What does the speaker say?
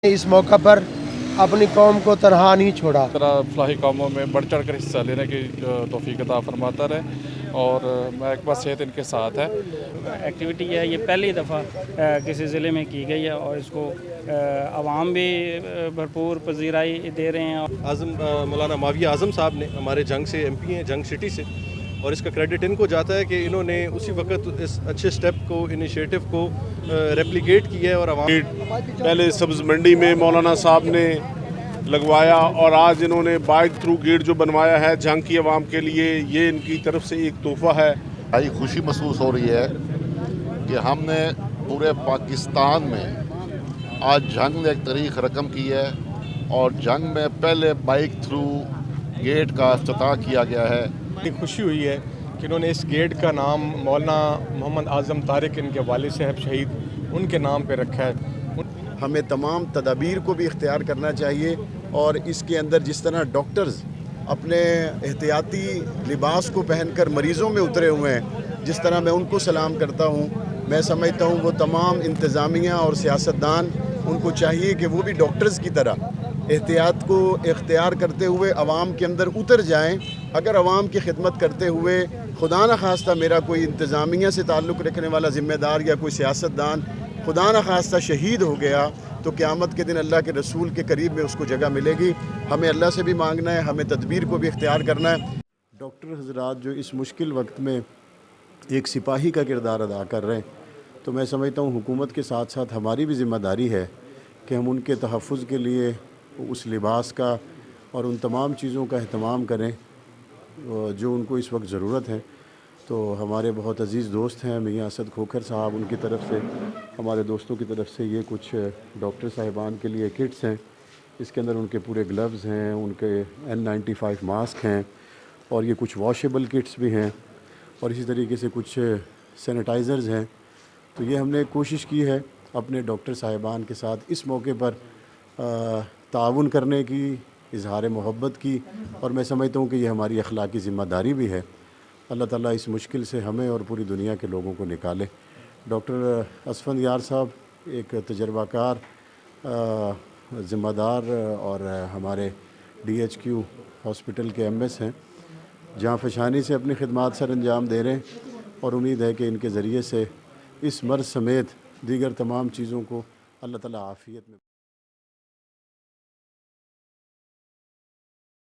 اس موقع پر اپنی قوم کو تنہا نہیں چھوڑا۔ طرح فلاحی کاموں میں بڑھ چڑھ کر حصہ لینے کی توفیق عطا فرماتا رہے، اور محکمہ صحت ان کے ساتھ ہے۔ ایکٹیویٹی ہے، یہ پہلی دفعہ کسی ضلع میں کی گئی ہے اور اس کو عوام بھی بھرپور پذیرائی دے رہے ہیں۔ مولانا معاویہ اعظم صاحب نے ہمارے جنگ سے ایم پی ہیں، جنگ سٹی سے، اور اس کا کریڈٹ ان کو جاتا ہے کہ انہوں نے اسی وقت اس اچھے سٹیپ کو، انیشیٹو کو ریپلیکیٹ کیا ہے اور عوام پہلے سبز منڈی میں مولانا صاحب نے لگوایا، اور آج انہوں نے بائک تھرو گیٹ جو بنوایا ہے جنگ کی عوام کے لیے، یہ ان کی طرف سے ایک تحفہ ہے۔ بڑی خوشی محسوس ہو رہی ہے کہ ہم نے پورے پاکستان میں آج جنگ نے ایک تاریخ رقم کی ہے، اور جنگ میں پہلے بائک تھرو گیٹ کا افتتاح کیا گیا ہے۔ بڑی خوشی ہوئی ہے کہ انہوں نے اس گیٹ کا نام مولانا محمد اعظم طارق، ان کے والد صاحب شہید، ان کے نام پہ رکھا ہے۔ ہمیں تمام تدابیر کو بھی اختیار کرنا چاہیے، اور اس کے اندر جس طرح ڈاکٹرز اپنے احتیاطی لباس کو پہن کر مریضوں میں اترے ہوئے ہیں، جس طرح میں ان کو سلام کرتا ہوں، میں سمجھتا ہوں وہ تمام انتظامیہ اور سیاستدان ان کو چاہیے کہ وہ بھی ڈاکٹرز کی طرح احتیاط کو اختیار کرتے ہوئے عوام کے اندر اتر جائیں۔ اگر عوام کی خدمت کرتے ہوئے خدا نخواستہ میرا کوئی انتظامیہ سے تعلق رکھنے والا ذمہ دار یا کوئی سیاستدان خدا نخواستہ شہید ہو گیا، تو قیامت کے دن اللہ کے رسول کے قریب میں اس کو جگہ ملے گی۔ ہمیں اللہ سے بھی مانگنا ہے، ہمیں تدبیر کو بھی اختیار کرنا ہے۔ ڈاکٹر حضرات جو اس مشکل وقت میں ایک سپاہی کا کردار ادا کر رہے ہیں، تو میں سمجھتا ہوں حکومت کے ساتھ ساتھ ہماری بھی ذمہ داری ہے کہ ہم ان کے تحفظ کے لیے اس لباس کا اور ان تمام چیزوں کا اہتمام کریں جو ان کو اس وقت ضرورت ہے۔ تو ہمارے بہت عزیز دوست ہیں میاں اسد کھوکھر صاحب، ان کی طرف سے، ہمارے دوستوں کی طرف سے یہ کچھ ڈاکٹر صاحبان کے لیے کٹس ہیں۔ اس کے اندر ان کے پورے گلوز ہیں، ان کے N95 ماسک ہیں، اور یہ کچھ واشیبل کٹس بھی ہیں، اور اسی طریقے سے کچھ سینیٹائزرز ہیں۔ تو یہ ہم نے کوشش کی ہے اپنے ڈاکٹر صاحبان کے ساتھ اس موقع پر تعاون کرنے کی، اظہار محبت کی، اور میں سمجھتا ہوں کہ یہ ہماری اخلاقی ذمہ داری بھی ہے۔ اللہ تعالیٰ اس مشکل سے ہمیں اور پوری دنیا کے لوگوں کو نکالے۔ ڈاکٹر اسفند یار صاحب ایک تجربہ کار، ذمہ دار اور ہمارے DHQ ہاسپٹل کے MS ہیں، جہاں فشانی سے اپنی خدمات سر انجام دے رہے ہیں، اور امید ہے کہ ان کے ذریعے سے اس مرض سمیت دیگر تمام چیزوں کو اللہ تعالیٰ عافیت میں